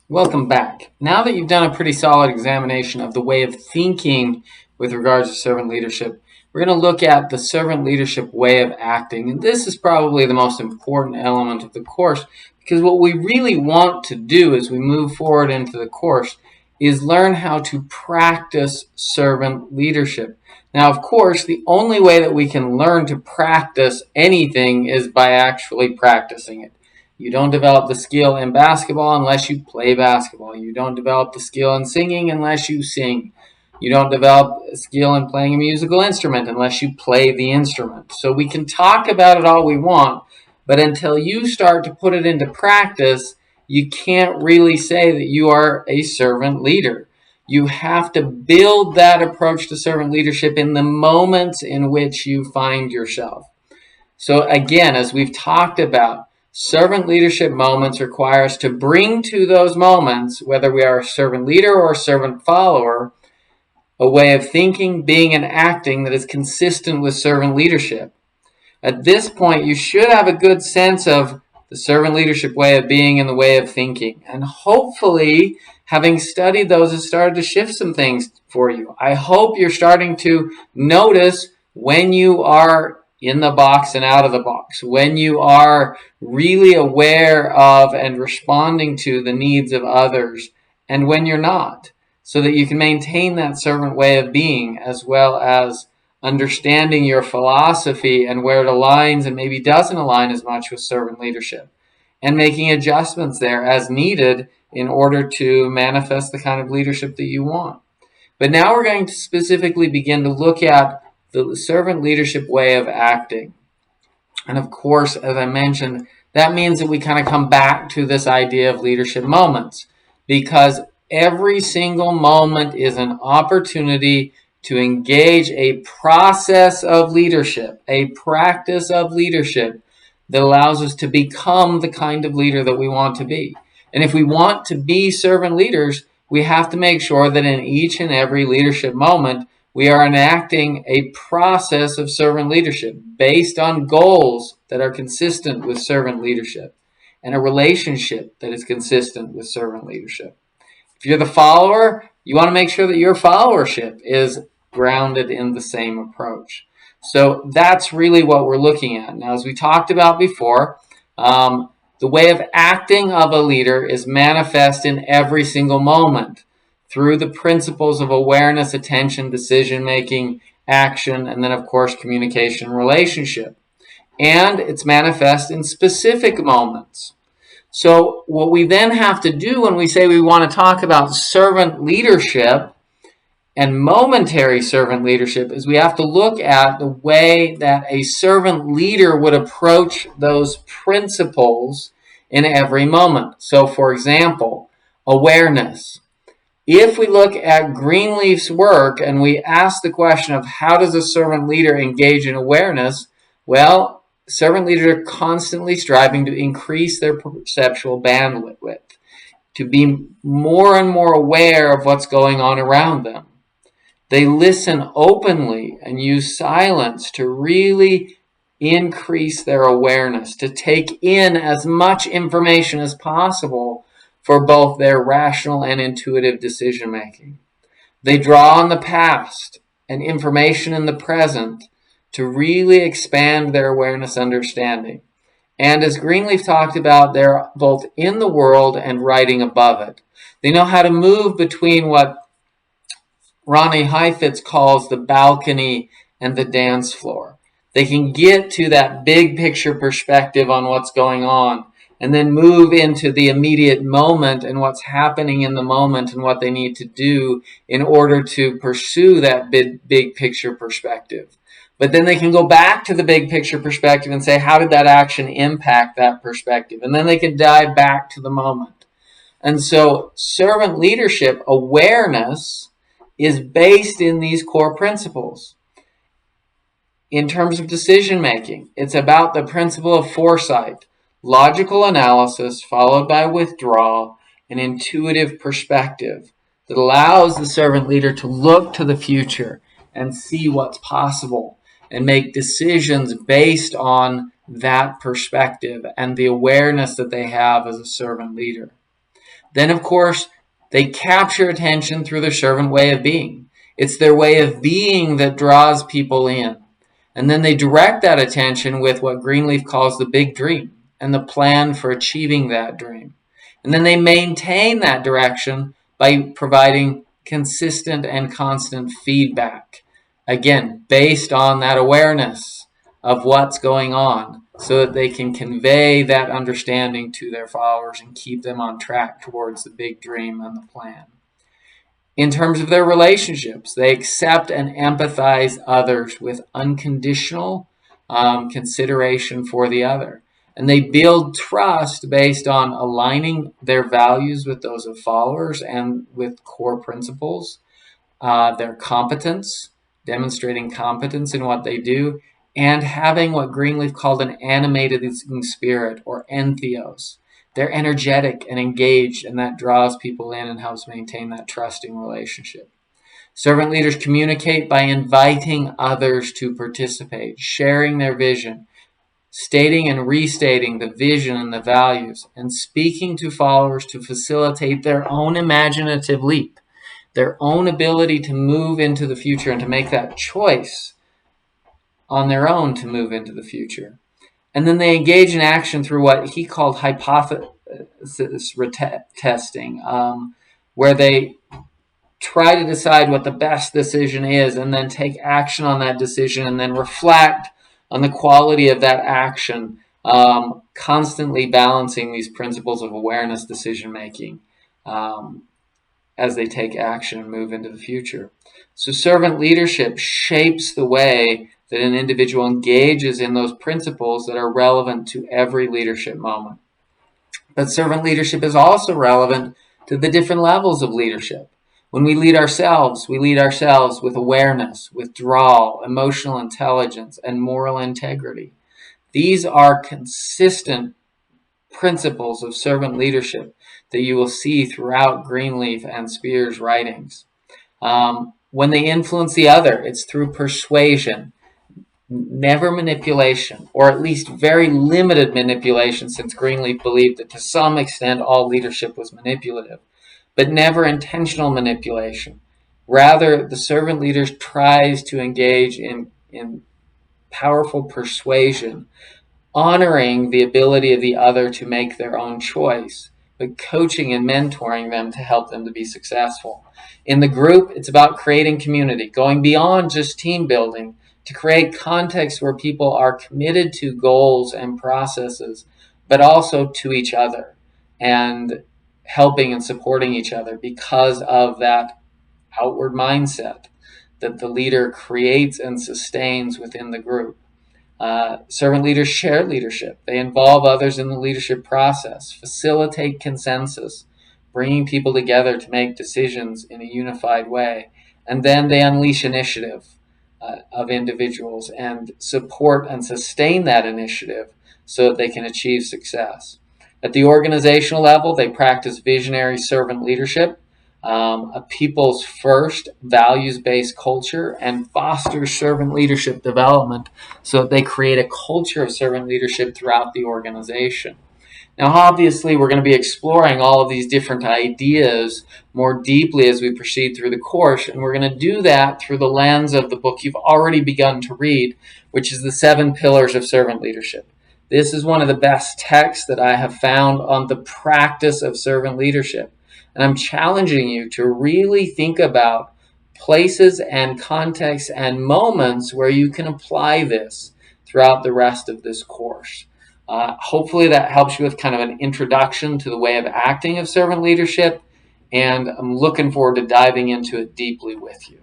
Welcome back. Now that you've done a pretty solid examination of the way of thinking with regards to servant leadership, we're going to look at the servant leadership way of acting. And this is probably the most important element of the course because what we really want to do as we move forward into the course is learn how to practice servant leadership. Now, of course, the only way that we can learn to practice anything is by actually practicing it. You don't develop the skill in basketball unless you play basketball. You don't develop the skill in singing unless you sing. You don't develop a skill in playing a musical instrument unless you play the instrument. So we can talk about it all we want, but until you start to put it into practice, you can't really say that you are a servant leader. You have to build that approach to servant leadership in the moments in which you find yourself. So again, as we've talked about, servant leadership moments require us to bring to those moments, whether we are a servant leader or a servant follower, a way of thinking, being, and acting that is consistent with servant leadership. At this point, you should have a good sense of the servant leadership way of being and the way of thinking. And hopefully, having studied those has started to shift some things for you. I hope you're starting to notice when you are in the box and out of the box, when you are really aware of and responding to the needs of others, and when you're not, so that you can maintain that servant way of being as well as understanding your philosophy and where it aligns and maybe doesn't align as much with servant leadership, and making adjustments there as needed in order to manifest the kind of leadership that you want. But now we're going to specifically begin to look at the servant leadership way of acting. And of course, as I mentioned, that means that we kind of come back to this idea of leadership moments, because every single moment is an opportunity to engage a process of leadership, a practice of leadership that allows us to become the kind of leader that we want to be. And if we want to be servant leaders, we have to make sure that in each and every leadership moment, we are enacting a process of servant leadership based on goals that are consistent with servant leadership and a relationship that is consistent with servant leadership. If you're the follower, you want to make sure that your followership is grounded in the same approach. So that's really what we're looking at. Now, as we talked about before, the way of acting of a leader is manifest in every single moment through the principles of awareness, attention, decision-making, action, and then, of course, communication, relationship. And it's manifest in specific moments. So what we then have to do when we say we want to talk about servant leadership and momentary servant leadership is we have to look at the way that a servant leader would approach those principles in every moment. So, for example, awareness. If we look at Greenleaf's work and we ask the question of how does a servant leader engage in awareness, well, servant leaders are constantly striving to increase their perceptual bandwidth, to be more and more aware of what's going on around them. They listen openly and use silence to really increase their awareness, to take in as much information as possible for both their rational and intuitive decision making. They draw on the past and information in the present to really expand their awareness understanding. And as Greenleaf talked about, they're both in the world and writing above it. They know how to move between what Ronnie Heifetz calls the balcony and the dance floor. They can get to that big picture perspective on what's going on and then move into the immediate moment and what's happening in the moment and what they need to do in order to pursue that big picture perspective. But then they can go back to the big picture perspective and say, how did that action impact that perspective? And then they can dive back to the moment. And so servant leadership awareness is based in these core principles. In terms of decision making, it's about the principle of foresight, logical analysis followed by withdrawal, and intuitive perspective that allows the servant leader to look to the future and see what's possible and make decisions based on that perspective and the awareness that they have as a servant leader. Then, of course, they capture attention through their servant way of being. It's their way of being that draws people in. And then they direct that attention with what Greenleaf calls the big dream and the plan for achieving that dream. And then they maintain that direction by providing consistent and constant feedback. Again, based on that awareness of what's going on, so that they can convey that understanding to their followers and keep them on track towards the big dream and the plan. In terms of their relationships, they accept and empathize others with unconditional consideration for the other. And they build trust based on aligning their values with those of followers and with core principles, their competence, demonstrating competence in what they do, and having what Greenleaf called an animated spirit, or entheos. They're energetic and engaged, and that draws people in and helps maintain that trusting relationship. Servant leaders communicate by inviting others to participate, sharing their vision, stating and restating the vision and the values, and speaking to followers to facilitate their own imaginative leap, their own ability to move into the future and to make that choice on their own to move into the future. And then they engage in action through what he called hypothesis testing, where they try to decide what the best decision is and then take action on that decision and then reflect on the quality of that action, constantly balancing these principles of awareness decision making as they take action and move into the future. So servant leadership shapes the way that an individual engages in those principles that are relevant to every leadership moment. But servant leadership is also relevant to the different levels of leadership. When we lead ourselves with awareness, withdrawal, emotional intelligence, and moral integrity. These are consistent principles of servant leadership that you will see throughout Greenleaf and Spear's writings. When they influence the other, it's through persuasion, never manipulation, or at least very limited manipulation, since Greenleaf believed that to some extent all leadership was manipulative, but never intentional manipulation. Rather, the servant leader tries to engage in powerful persuasion, honoring the ability of the other to make their own choice, but coaching and mentoring them to help them to be successful. In the group, it's about creating community, going beyond just team building to create context where people are committed to goals and processes, but also to each other and helping and supporting each other because of that outward mindset that the leader creates and sustains within the group. Servant leaders share leadership. They involve others in the leadership process, facilitate consensus, bringing people together to make decisions in a unified way. And then they unleash initiative of individuals and support and sustain that initiative so that they can achieve success. At the organizational level, they practice visionary servant leadership, a people's first values-based culture, and foster servant leadership development so that they create a culture of servant leadership throughout the organization. Now, obviously, we're going to be exploring all of these different ideas more deeply as we proceed through the course, and we're going to do that through the lens of the book you've already begun to read, which is The 7 Pillars of Servant Leadership. This is one of the best texts that I have found on the practice of servant leadership. And I'm challenging you to really think about places and contexts and moments where you can apply this throughout the rest of this course. Hopefully that helps you with kind of an introduction to the way of acting of servant leadership, and I'm looking forward to diving into it deeply with you.